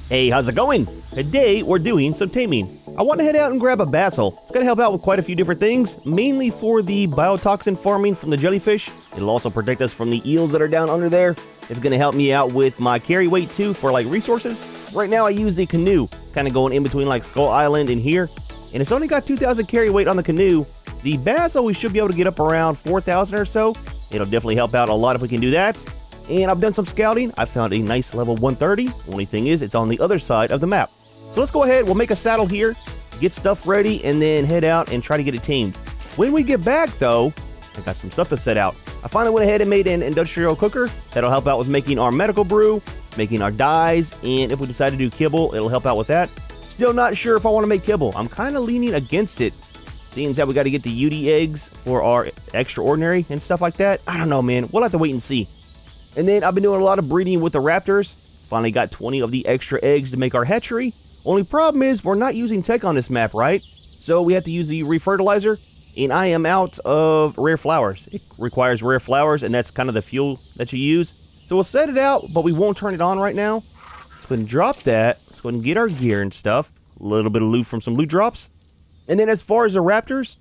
Hey, how's it going? Today we're doing some taming. I want to head out and grab a basil. It's going to help out with quite a few different things, mainly for the biotoxin farming from the jellyfish. It'll also protect us from the eels that are down under there. It's going to help me out with my carry weight too for like resources. Right now I use the canoe, kind of going in between like Skull Island and here. And it's only got 2,000 carry weight on the canoe. The basil we should be able to get up around 4,000 or so. It'll definitely help out a lot if we can do that. And I've done some scouting. I found a nice level 130. Only thing is, it's on the other side of the map. So let's go ahead. We'll make a saddle here, get stuff ready, and then head out and try to get it tamed. When we get back, though, I got some stuff to set out. I finally went ahead and made an industrial cooker. That'll help out with making our medical brew, making our dyes, and if we decide to do kibble, it'll help out with that. Still not sure if I want to make kibble. I'm kind of leaning against it, seeing as that we got to get the UD eggs for our extraordinary and stuff like that. I don't know, man. We'll have to wait and see. And then I've been doing a lot of breeding with the raptors. Finally got 20 of the extra eggs to make our hatchery. Only problem is we're not using tech on this map, right? So we have to use the refertilizer, and I am out of rare flowers. It requires rare flowers, and that's kind of the fuel that you use. So we'll set it out, but we won't turn it on right now. Let's go ahead and drop that. Let's go ahead and get our gear and stuff. A little bit of loot from some loot drops. And then as far as the raptors,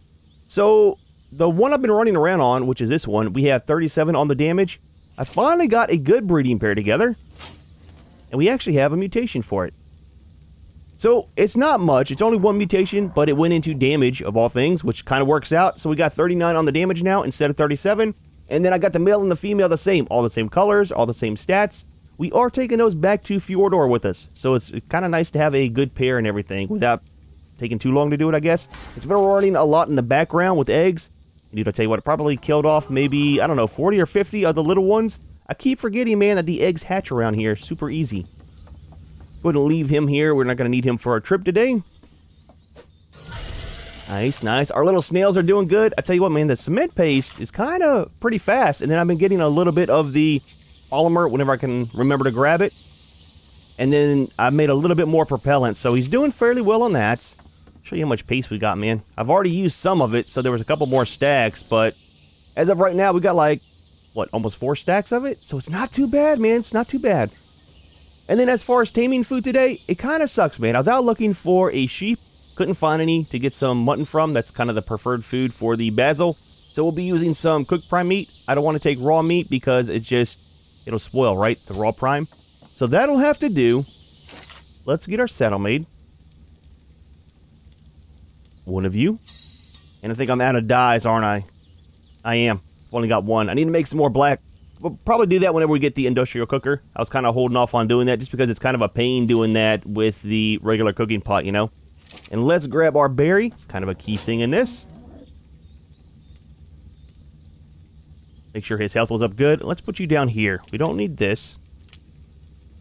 so the one I've been running around on, which is this one, we have 37 on the damage. I finally got a good breeding pair together, and we actually have a mutation for it. So it's not much, it's only one mutation, but it went into damage of all things, which kind of works out. So we got 39 on the damage now instead of 37, and then I got the male and the female the same, all the same colors, all the same stats. We are taking those back to Fjordor with us, so it's kind of nice to have a good pair and everything without taking too long to do it, I guess. It's been running a lot in the background with eggs. Dude, I'll tell you what, it probably killed off maybe, I don't know, 40 or 50 of the little ones. I keep forgetting, man, that the eggs hatch around here super easy. Go ahead and leave him here. We're not going to need him for our trip today. Nice, nice. Our little snails are doing good. I tell you what, man, the cement paste is kind of pretty fast. And then I've been getting a little bit of the polymer whenever I can remember to grab it. And then I made a little bit more propellant. So he's doing fairly well on that. Show you how much paste we got, man. I've already used some of it, so there was a couple more stacks, but as of right now, we got like, what, almost 4 stacks of it? So it's not too bad, man. It's not too bad. And then as far as taming food today, it kind of sucks, man. I was out looking for a sheep. Couldn't find any to get some mutton from. That's kind of the preferred food for the basil. So we'll be using some cooked prime meat. I don't want to take raw meat because it'll spoil, right? The raw prime. So that'll have to do. Let's get our saddle made. One of you. And I think I'm out of dyes, aren't I? I am. I've only got one. I need to make some more black. We'll probably do that whenever we get the industrial cooker. I was kind of holding off on doing that just because it's kind of a pain doing that with the regular cooking pot, you know? And let's grab our berry. It's kind of a key thing in this. Make sure his health was up good. Let's put you down here. We don't need this.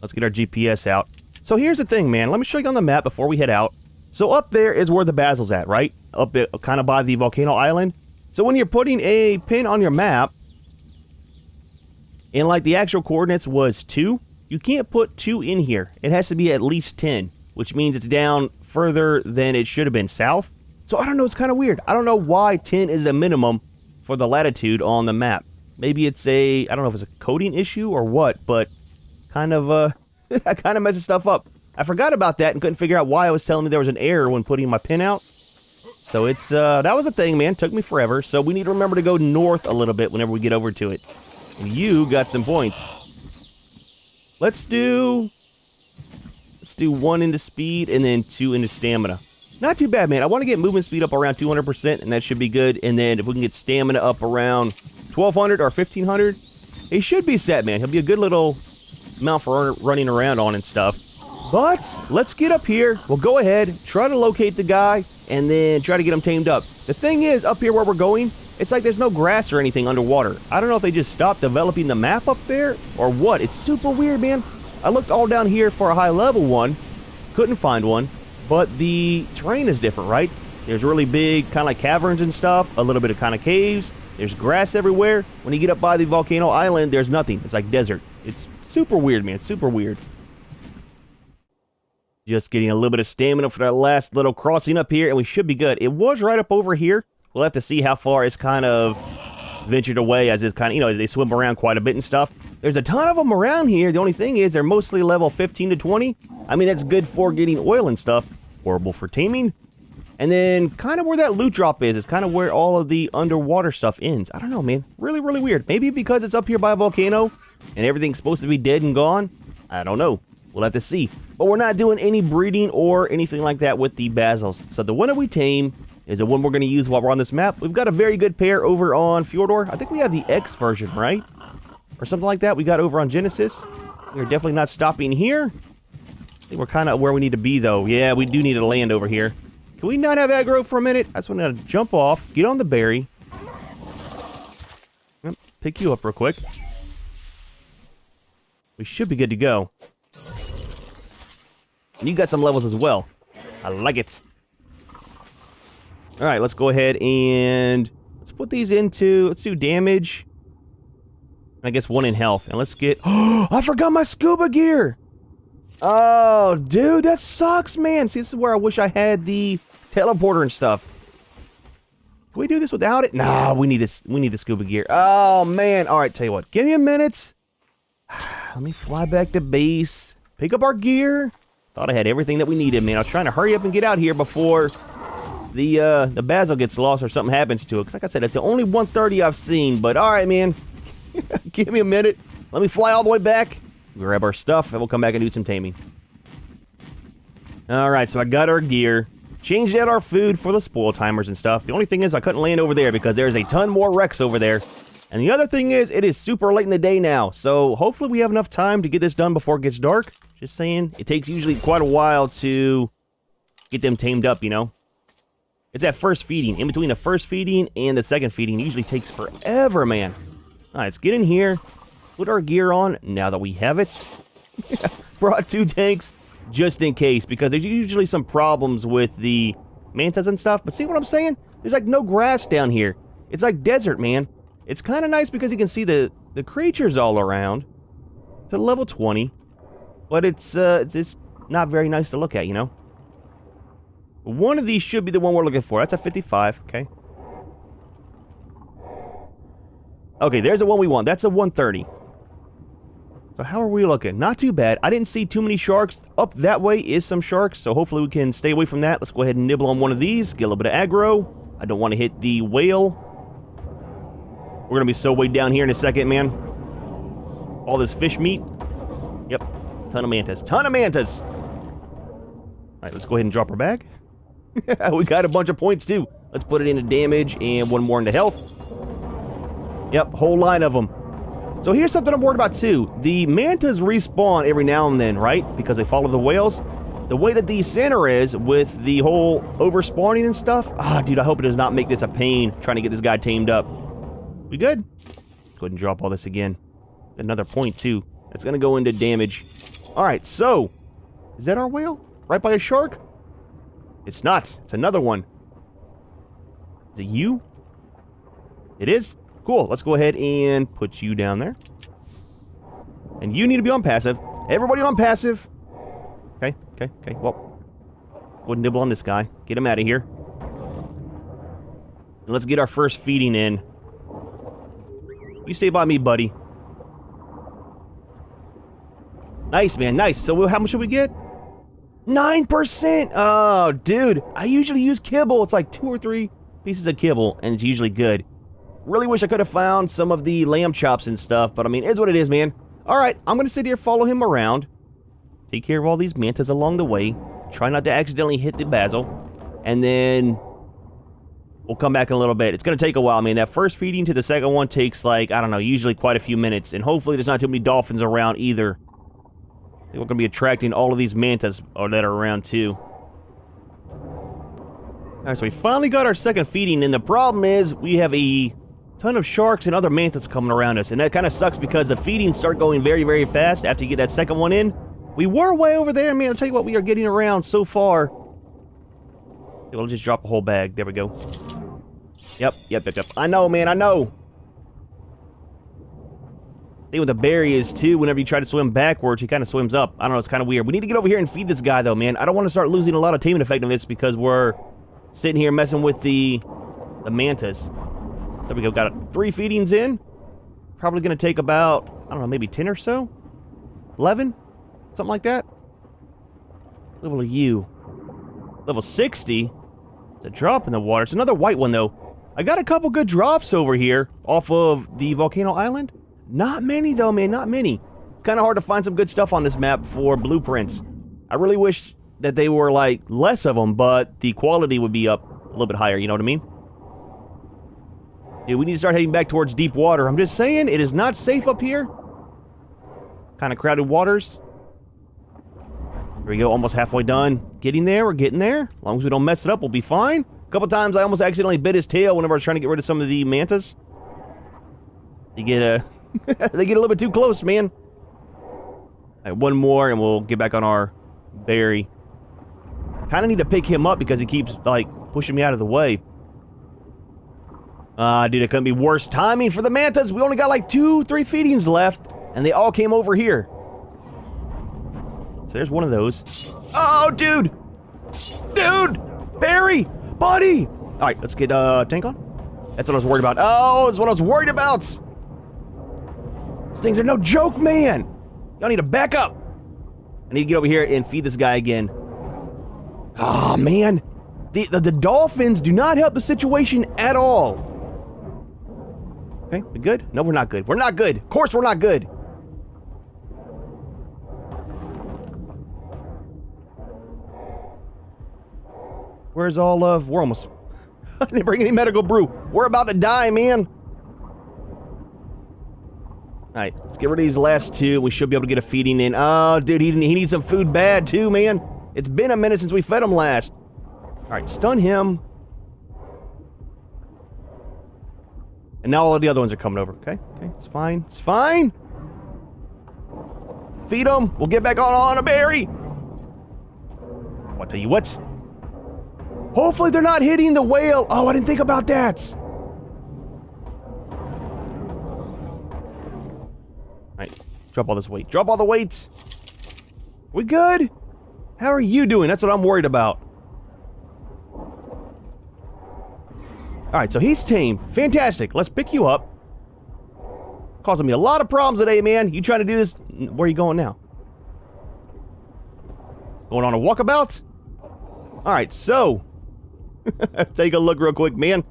Let's get our GPS out. So here's the thing, man. Let me show you on the map before we head out. So up there is where the basil's at, right? Up there, kind of by the volcano island. So when you're putting a pin on your map, and like the actual coordinates was 2, you can't put 2 in here. It has to be at least 10, which means it's down further than it should have been south. So I don't know, it's kind of weird. I don't know why 10 is the minimum for the latitude on the map. Maybe it's I don't know if it's a coding issue or what, but kind of, kind of messes stuff up. I forgot about that and couldn't figure out why I was telling me there was an error when putting my pin out. So it's, that was a thing, man. Took me forever. So we need to remember to go north a little bit whenever we get over to it. And you got some points. Let's do 1 into speed and then 2 into stamina. Not too bad, man. I want to get movement speed up around 200%, and that should be good. And then if we can get stamina up around 1,200 or 1,500, it should be set, man. He'll be a good little mount for running around on and stuff. But let's get up here. We'll go ahead, try to locate the guy, and then try to get him tamed up. The thing is, up here where we're going, it's like there's no grass or anything underwater. I don't know if they just stopped developing the map up there or what. It's super weird, man. I looked all down here for a high level one. Couldn't find one. But the terrain is different, right? There's really big kind of like caverns and stuff. A little bit of kind of caves. There's grass everywhere. When you get up by the volcano island, there's nothing. It's like desert. It's super weird, man. Super weird. Just getting a little bit of stamina for that last little crossing up here, and we should be good. It was right up over here. We'll have to see how far it's kind of ventured away as it's kind of, you know, they swim around quite a bit and stuff. There's a ton of them around here. The only thing is they're mostly level 15 to 20. I mean, that's good for getting oil and stuff. Horrible for taming. And then kind of where that loot drop is kind of where all of the underwater stuff ends. I don't know, man. Really, really weird. Maybe because it's up here by a volcano and everything's supposed to be dead and gone. I don't know. We'll have to see. But we're not doing any breeding or anything like that with the basils. So the one that we tame is the one we're going to use while we're on this map. We've got a very good pair over on Fjordor. I think we have the X version, right? Or something like that we got over on Genesis. We're definitely not stopping here. I think we're kind of where we need to be, though. Yeah, we do need to land over here. Can we not have aggro for a minute? I just want to jump off, get on the berry. Yep, pick you up real quick. We should be good to go. And you got some levels as well. I like it. All right, let's go ahead and let's put these into, let's do damage. I guess one in health. And let's get, oh, I forgot my scuba gear. Oh, dude, that sucks, man. See, this is where I wish I had the teleporter and stuff. Can we do this without it? Nah, we need this. We need the scuba gear. Oh, man. All right, tell you what. Give me a minute. Let me fly back to base. Pick up our gear. Thought I had everything that we needed, man. I was trying to hurry up and get out here before the Basil gets lost or something happens to it. Because like I said, it's the only 130 I've seen. But all right, man. Give me a minute. Let me fly all the way back. Grab our stuff, and we'll come back and do some taming. All right, so I got our gear. Changed out our food for the spoil timers and stuff. The only thing is I couldn't land over there because there's a ton more wrecks over there. And the other thing is it is super late in the day now. So hopefully we have enough time to get this done before it gets dark. Just saying, it takes usually quite a while to get them tamed up, you know. It's that first feeding. In between the first feeding and the second feeding, it usually takes forever, man. All right, let's get in here. Put our gear on now that we have it. Brought 2 tanks just in case, because there's usually some problems with the mantas and stuff. But see what I'm saying? There's like no grass down here. It's like desert, man. It's kind of nice because you can see the creatures all around. It's at level 20. But it's not very nice to look at, you know? One of these should be the one we're looking for. That's a 55, okay. Okay, there's the one we want. That's a 130. So how are we looking? Not too bad. I didn't see too many sharks. Up that way is some sharks, so hopefully we can stay away from that. Let's go ahead and nibble on one of these. Get a little bit of aggro. I don't want to hit the whale. We're going to be so way down here in a second, man. All this fish meat. Yep. Ton of mantas. Ton of mantas! Alright, let's go ahead and drop her bag. We got a bunch of points, too. Let's put it into damage and one more into health. Yep, whole line of them. So here's something I'm worried about too. The mantas respawn every now and then, right? Because they follow the whales. The way that the center is with the whole overspawning and stuff. Ah, dude, I hope it does not make this a pain trying to get this guy tamed up. We good? Let's go ahead and drop all this again. Another point too. That's going to go into damage. All right, so is that our whale? Right by a shark? It's not. It's another one. Is it you? It is? Cool, let's go ahead and put you down there. And you need to be on passive. Everybody on passive. Okay, well. Go ahead and nibble on this guy. Get him out of here. And let's get our first feeding in. You stay by me, buddy. Nice, man, nice. So how much should we get? 9%! Oh, dude. I usually use kibble. It's like 2 or 3 pieces of kibble, and it's usually good. Really wish I could have found some of the lamb chops and stuff, but I mean, it's what it is, man. Alright, I'm going to sit here, follow him around. Take care of all these mantas along the way. Try not to accidentally hit the basil. And then we'll come back in a little bit. It's going to take a while, man. That first feeding to the second one takes, like, I don't know, usually quite a few minutes. And hopefully there's not too many dolphins around either. I think we're going to be attracting all of these mantas that are around, too. Alright, so we finally got our second feeding, and the problem is we have a ton of sharks and other mantas coming around us, and that kind of sucks because the feedings start going very, very fast after you get that second one in. We were way over there, man. I'll tell you what, we are getting around so far. We'll just drop a whole bag. There we go. Yep. I know, man, I know. I think what the berry is, too, whenever you try to swim backwards, he kind of swims up. I don't know, it's kind of weird. We need to get over here and feed this guy, though, man. I don't want to start losing a lot of taming effectiveness because we're sitting here messing with the mantas. There we go. Got 3 feedings in. Probably going to take about, I don't know, maybe 10 or so? 11? Something like that? Level of you. Level 60? It's a drop in the water. It's another white one, though. I got a couple good drops over here off of the volcano island. Not many, though, man. Not many. It's kind of hard to find some good stuff on this map for blueprints. I really wish that they were, like, less of them, but the quality would be up a little bit higher, you know what I mean? Dude, we need to start heading back towards deep water. I'm just saying, it is not safe up here. Kind of crowded waters. Here we go, almost halfway done. Getting there, we're getting there. As long as we don't mess it up, we'll be fine. A couple times I almost accidentally bit his tail whenever I was trying to get rid of some of the mantas. They get they get a little bit too close, man. All right, one more and we'll get back on our berry. Kind of need to pick him up because he keeps, like, pushing me out of the way. Dude, it couldn't be worse timing for the mantas. We only got like 2-3 feedings left, and they all came over here. So there's one of those. Oh, dude! Dude! Barry! Buddy! Alright, let's get, tank on. That's what I was worried about. Oh, that's what I was worried about! These things are no joke, man! Y'all need to back up! I need to get over here and feed this guy again. Oh, man. The dolphins do not help the situation at all. Okay, we good? No, we're not good. We're not good. Of course we're not good. Where's all of... We're almost... I didn't bring any medical brew. We're about to die, man. Alright, let's get rid of these last 2. We should be able to get a feeding in. Oh, dude, he needs some food bad, too, man. It's been a minute since we fed him last. Alright, stun him. And now all of the other ones are coming over. Okay, it's fine. It's fine. Feed them. We'll get back on a berry. I'll tell you what. Hopefully they're not hitting the whale. Oh, I didn't think about that. Alright, drop all this weight. Drop all the weight. We good? How are you doing? That's what I'm worried about. Alright, so he's tamed. Fantastic. Let's pick you up. Causing me a lot of problems today, man. You trying to do this? Where are you going now? Going on a walkabout? Alright, so. Take a look real quick, man.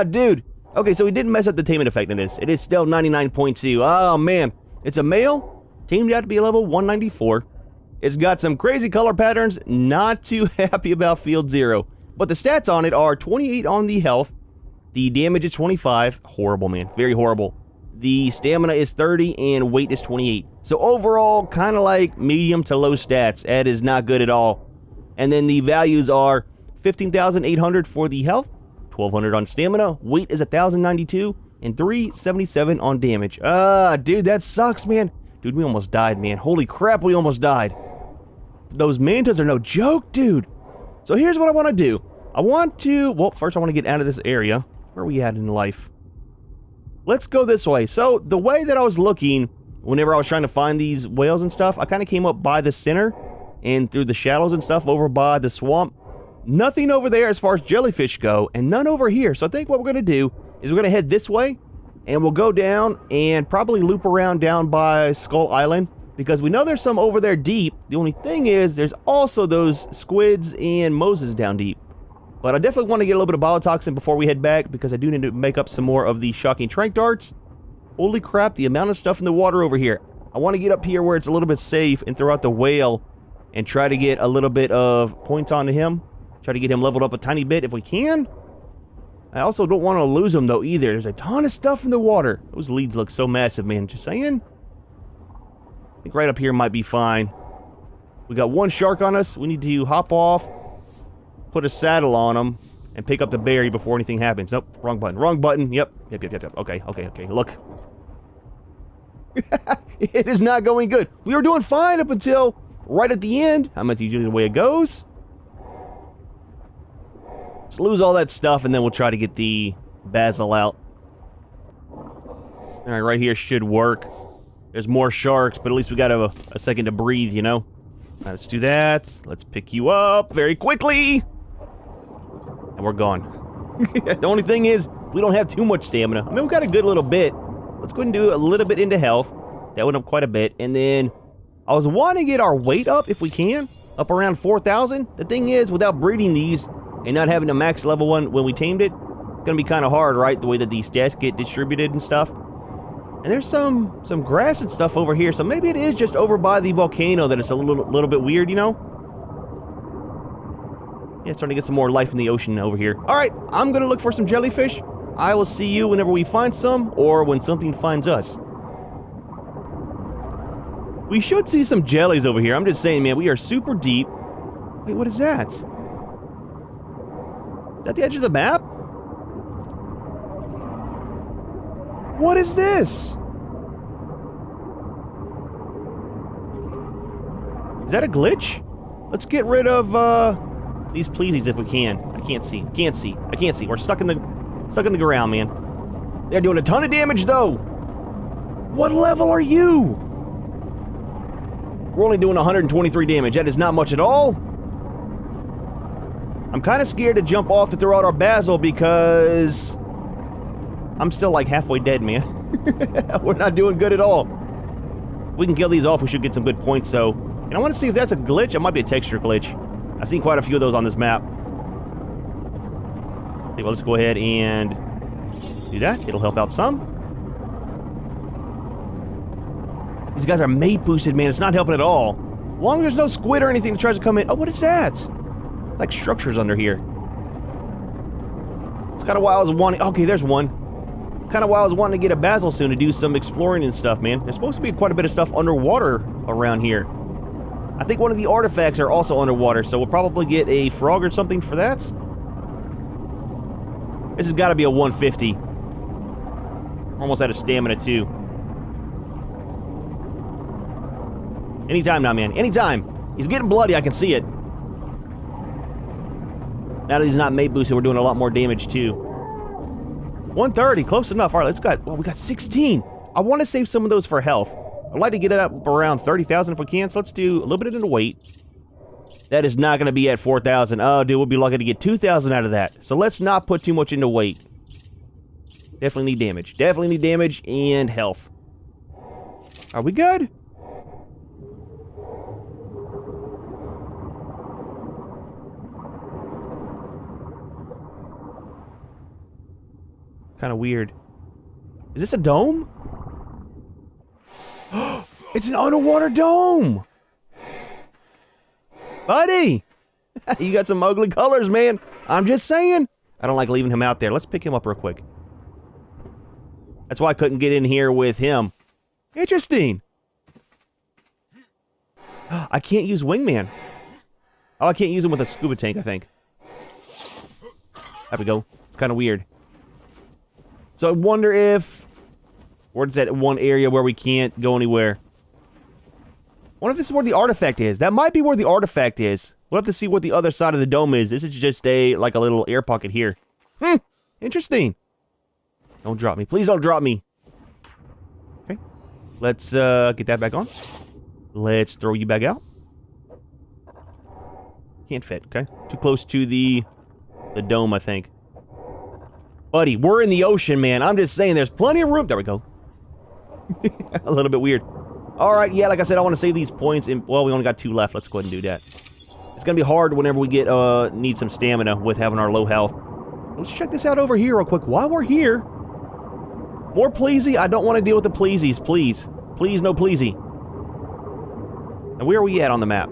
Dude. Okay, so we didn't mess up the taming effect in this. It is still 99.2. Oh, man. It's a male. Tamed out to be a level 194. It's got some crazy color patterns. Not too happy about field 0. But the stats on it are 28 on the health. The damage is 25. Horrible, man. Very horrible. The stamina is 30 and weight is 28. So overall, kind of like medium to low stats. That is not good at all. And then the values are 15,800 for the health, 1,200 on stamina, weight is 1,092, and 377 on damage. Dude, that sucks, man. Dude, we almost died, man. Holy crap, we almost died. Those mantas are no joke, dude. So here's what I want to do. Well, first I want to get out of this area. Where are we at in life? Let's go this way. So the way that I was looking, whenever I was trying to find these whales and stuff, I kind of came up by the center and through the shallows and stuff over by the swamp. Nothing over there as far as jellyfish go, and none over here. So I think what we're going to do is we're going to head this way, and we'll go down and probably loop around down by Skull Island, because we know there's some over there deep. The only thing is, there's also those squids and moses down deep. But I definitely want to get a little bit of biotoxin before we head back, because I do need to make up some more of the shocking trank darts. Holy crap, the amount of stuff in the water over here. I want to get up here where it's a little bit safe and throw out the whale and try to get a little bit of points onto him. Try to get him leveled up a tiny bit if we can. I also don't want to lose him, though, either. There's a ton of stuff in the water. Those leads look so massive, man. Just saying. I think right up here might be fine. We got one shark on us. We need to hop off, put a saddle on him, and pick up the berry before anything happens. Nope, wrong button. Wrong button. Yep. Okay. Look. It is not going good. We were doing fine up until right at the end. How much usually the way it goes? Let's lose all that stuff, and then we'll try to get the Basil out. Alright, right here should work. There's more sharks, but at least we got a second to breathe, you know? Right, let's do that. Let's pick you up very quickly. And we're gone. The only thing is, We don't have too much stamina. I mean, we've got a good little bit. Let's go ahead and do a little bit into health. That went up quite a bit. And then I was wanting to get our weight up if we can. Up around 4,000. The thing is, without breeding these and not having a max level one when we tamed it, it's going to be kind of hard, right? The way that these stats get distributed and stuff. And there's some grass and stuff over here. So maybe it is just over by the volcano that it's a little bit weird, you know? Yeah, it's starting to get some more life in the ocean over here. All right, I'm going to look for some jellyfish. I will see you whenever we find some or when something finds us. We should see some jellies over here. I'm just saying, man, we are super deep. Wait, what is that? Is that the edge of the map? What is this? Is that a glitch? Let's get rid of these pleasies if we can. I can't see. Can't see. I can't see. We're stuck in the ground, man. They're doing a ton of damage though. What level are you? We're only doing 123 damage. That is not much at all. I'm kind of scared to jump off to throw out our Basil because I'm still like halfway dead, man. We're not doing good at all. If we can kill these off, we should get some good points, so. And I want to see if that's a glitch. It might be a texture glitch. I've seen quite a few of those on this map. Okay, well, let's go ahead and do that. It'll help out some. These guys are mate boosted, man. It's not helping at all. As long as there's no squid or anything that tries to come in. Oh, what is that? It's like structures under here. It's kind of why I was wanting... Okay, there's one. Kind of why I was wanting to get a Basil soon to do some exploring and stuff, man. There's supposed to be quite a bit of stuff underwater around here. I think one of the artifacts are also underwater, so we'll probably get a frog or something for that. This has got to be a 150. Almost out of stamina, too. Anytime now, man. Anytime. He's getting bloody. I can see it. Now that he's not mate boosted, we're doing a lot more damage, too. 130. Close enough. All right, let's go. Well, we got 16. I want to save some of those for health. I'd like to get it up around 30,000 if we can, so let's do a little bit into weight. That is not going to be at 4,000. Oh, dude, we'll be lucky to get 2,000 out of that. So let's not put too much into weight. Definitely need damage. Definitely need damage and health. Are we good? Kind of weird. Is this a dome? It's an underwater dome! Buddy! You got some ugly colors, man. I'm just saying. I don't like leaving him out there. Let's pick him up real quick. That's why I couldn't get in here with him. Interesting. I can't use Wingman. Oh, I can't use him with a scuba tank, I think. There we go. It's kind of weird. So I wonder if... Where's that one area where we can't go anywhere? I wonder if this is where the artifact is. That might be where the artifact is. We'll have to see what the other side of the dome is. This is just like a little air pocket here. Interesting. Don't drop me. Please don't drop me. Okay. Let's get that back on. Let's throw you back out. Can't fit, okay? Too close to the dome, I think. Buddy, we're in the ocean, man. I'm just saying there's plenty of room. There we go. A little bit weird. Alright, yeah, like I said, I want to save these points. Well, we only got 2 left. Let's go ahead and do that. It's going to be hard whenever we get need some stamina with having our low health. Let's check this out over here real quick. While we're here... More pleasy? I don't want to deal with the pleasies, please. Please, no pleasy. And where are we at on the map?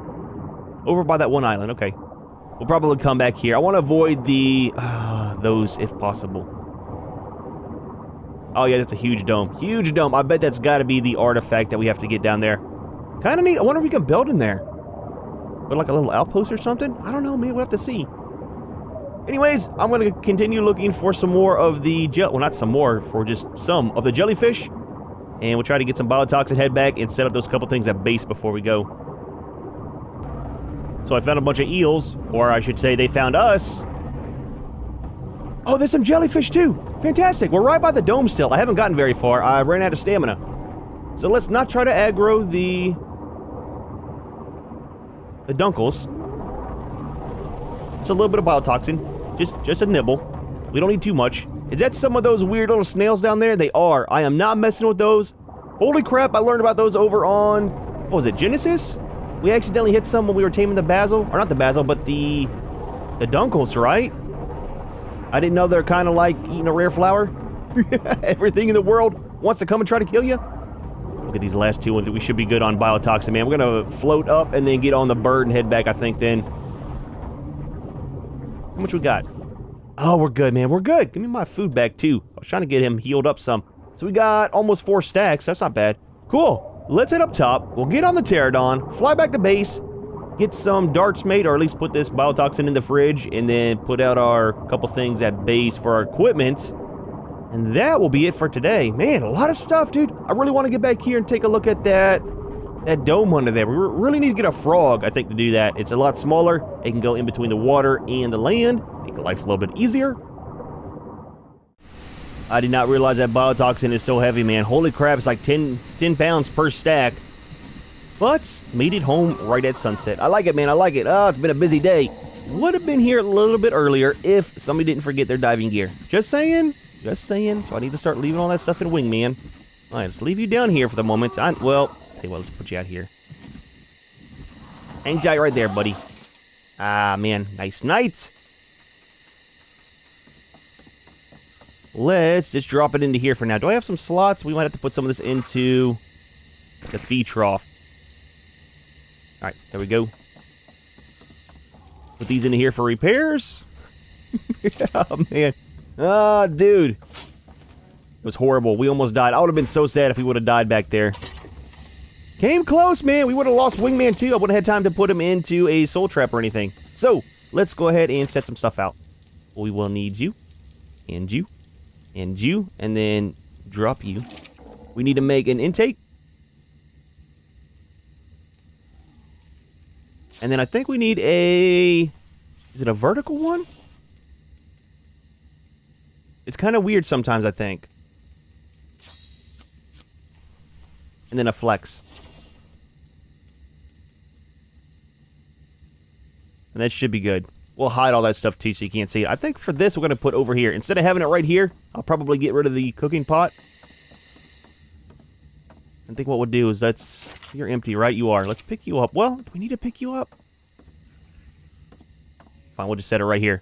Over by that one island, okay. We'll probably come back here. I want to avoid the... those, if possible. Oh, yeah, that's a huge dome. Huge dome. I bet that's got to be the artifact that we have to get down there. Kind of neat. I wonder if we can build in there. But like a little outpost or something? I don't know, man. We'll have to see. Anyways, I'm going to continue looking for some more of the well, not some more, for just some of the jellyfish. And we'll try to get some biotoxin, head back, and set up those couple things at base before we go. So I found a bunch of eels, or I should say they found us. Oh, there's some jellyfish too. Fantastic. We're right by the dome still. I haven't gotten very far. I ran out of stamina. So let's not try to aggro the dunkles. It's a little bit of biotoxin. Just a nibble. We don't need too much. Is that some of those weird little snails down there? They are. I am not messing with those. Holy crap, I learned about those over on, what was it, Genesis? We accidentally hit some when we were taming the Basil. Or not the Basil, but the Dunkles, right? I didn't know they're kind of like eating a rare flower. Everything in the world wants to come and try to kill you. Look at these last two ones. We should be good on Biotoxin, man. We're going to float up and then get on the bird and head back, I think, then. How much we got? Oh, we're good, man. We're good. Give me my food back, too. I was trying to get him healed up some. So we got almost 4 stacks. That's not bad. Cool. Let's head up top. We'll get on the Pterodon, fly back to base, get some darts made, or at least put this Biotoxin in the fridge, and then put out our couple things at base for our equipment. And that will be it for today. Man, a lot of stuff, dude. I really want to get back here and take a look at that dome under there. We really need to get a frog, I think, to do that. It's a lot smaller. It can go in between the water and the land. Make life a little bit easier. I did not realize that Biotoxin is so heavy, man. Holy crap, it's like 10 pounds per stack. But made it home right at sunset. I like it, man. I like it. Oh, it's been a busy day. Would have been here a little bit earlier if somebody didn't forget their diving gear. Just saying. Just saying. So I need to start leaving all that stuff in Wingman. All right, let's leave you down here for the moment. Well, tell you what, let's put you out here. Hang tight right there, buddy. Ah, man. Nice night. Let's just drop it into here for now. Do I have some slots? We might have to put some of this into the feed trough. All right, there we go. Put these into here for repairs. Oh, man. Oh, dude. It was horrible. We almost died. I would have been so sad if we would have died back there. Came close, man. We would have lost Wingman, too. I wouldn't have had time to put him into a soul trap or anything. So, let's go ahead and set some stuff out. We will need you. And you. And you. And then drop you. We need to make an intake. And then I think we need a... Is it a vertical one? It's kind of weird sometimes, I think. And then a flex. And that should be good. We'll hide all that stuff too so you can't see it. I think for this we're going to put over here. Instead of having it right here, I'll probably get rid of the cooking pot. I think what we'll do is that's... You're empty, right? You are. Let's pick you up. Well, do we need to pick you up? Fine, we'll just set it right here.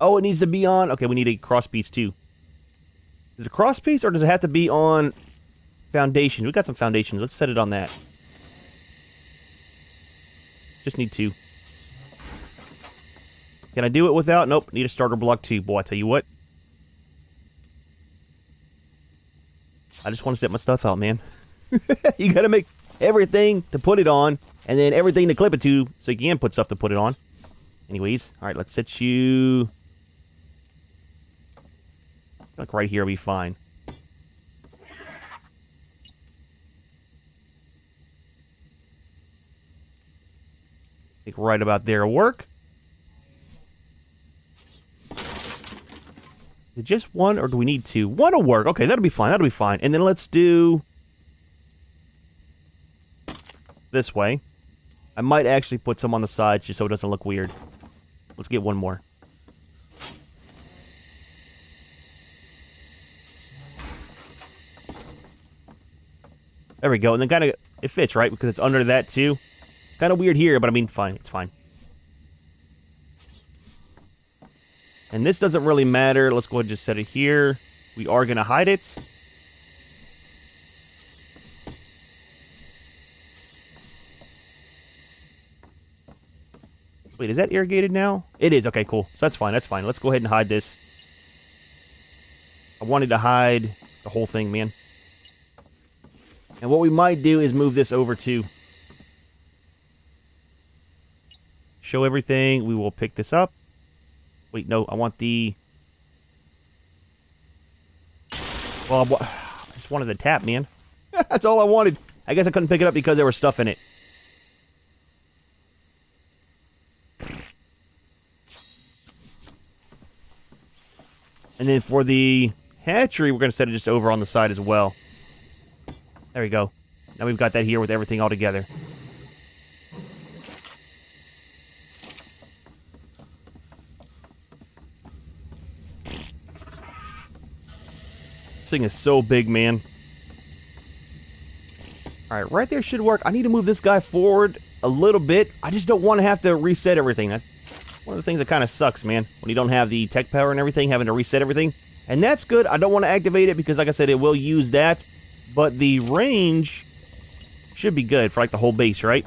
Oh, it needs to be on... Okay, we need a cross piece too. Is it a cross piece or does it have to be on foundation? We got some foundations. Let's set it on that. Just need 2. Can I do it without? Nope. Need a starter block too. Boy, I tell you what. I just want to set my stuff out, man. You gotta make everything to put it on, and then everything to clip it to, so you can put stuff to put it on. Anyways, alright, let's set you... Like right here will be fine. I think right about there will work. Is it just 1, or do we need 2? 1 will work. Okay, that'll be fine. That'll be fine. And then let's do... this way. I might actually put some on the sides just so it doesn't look weird. Let's get 1 more. There we go. And then kind of... It fits, right? Because it's under that, too. Kind of weird here, but I mean, fine. It's fine. And this doesn't really matter. Let's go ahead and just set it here. We are going to hide it. Wait, is that irrigated now? It is. Okay, cool. So that's fine. That's fine. Let's go ahead and hide this. I wanted to hide the whole thing, man. And what we might do is move this over to... Show everything. We will pick this up. Wait, no. I want the... Well, I just wanted the tap, man. That's all I wanted. I guess I couldn't pick it up because there was stuff in it. And then for the hatchery, we're going to set it just over on the side as well. There we go. Now we've got that here with everything all together. thing is so big, man. Alright, right there should work. I need to move this guy forward a little bit. I just don't want to have to reset everything. That's one of the things that kind of sucks, man. When you don't have the tech power and everything, having to reset everything. And that's good. I don't want to activate it because, like I said, it will use that. But the range should be good for, like, the whole base, right?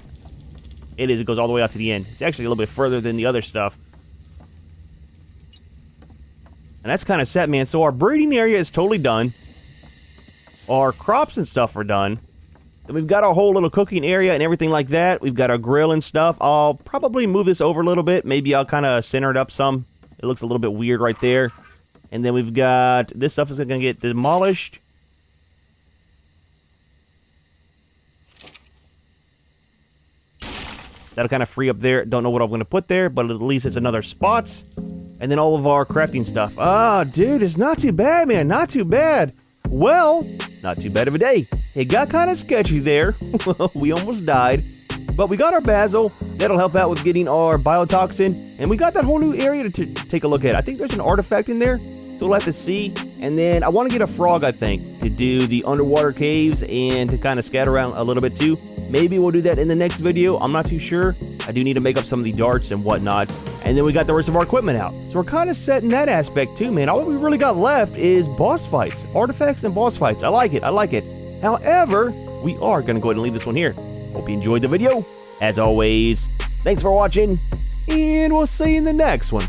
It is. It goes all the way out to the end. It's actually a little bit further than the other stuff. And that's kind of set, man. So our breeding area is totally done. Our crops and stuff are done. Then we've got our whole little cooking area and everything like that. We've got our grill and stuff. I'll probably move this over a little bit. Maybe I'll kind of center it up some. It looks a little bit weird right there. And then we've got... this stuff is going to get demolished. That'll kind of free up there. Don't know what I'm going to put there, but at least it's another spot. And then all of our crafting stuff. Ah, dude, it's not too bad, man. Not too bad. Well, not too bad of a day. It got kind of sketchy there. We almost died. But we got our Basil. That'll help out with getting our Biotoxin. And we got that whole new area to take a look at. I think there's an artifact in there. So we'll have to see. And then I want to get a frog, I think, to do the underwater caves and to kind of scatter around a little bit too. Maybe we'll do that in the next video. I'm not too sure. I do need to make up some of the darts and whatnot. And then we got the rest of our equipment out. So we're kind of set in that aspect too, man. All we really got left is boss fights. Artifacts and boss fights. I like it. I like it. However, we are going to go ahead and leave this one here. Hope you enjoyed the video. As always, thanks for watching. And we'll see you in the next one.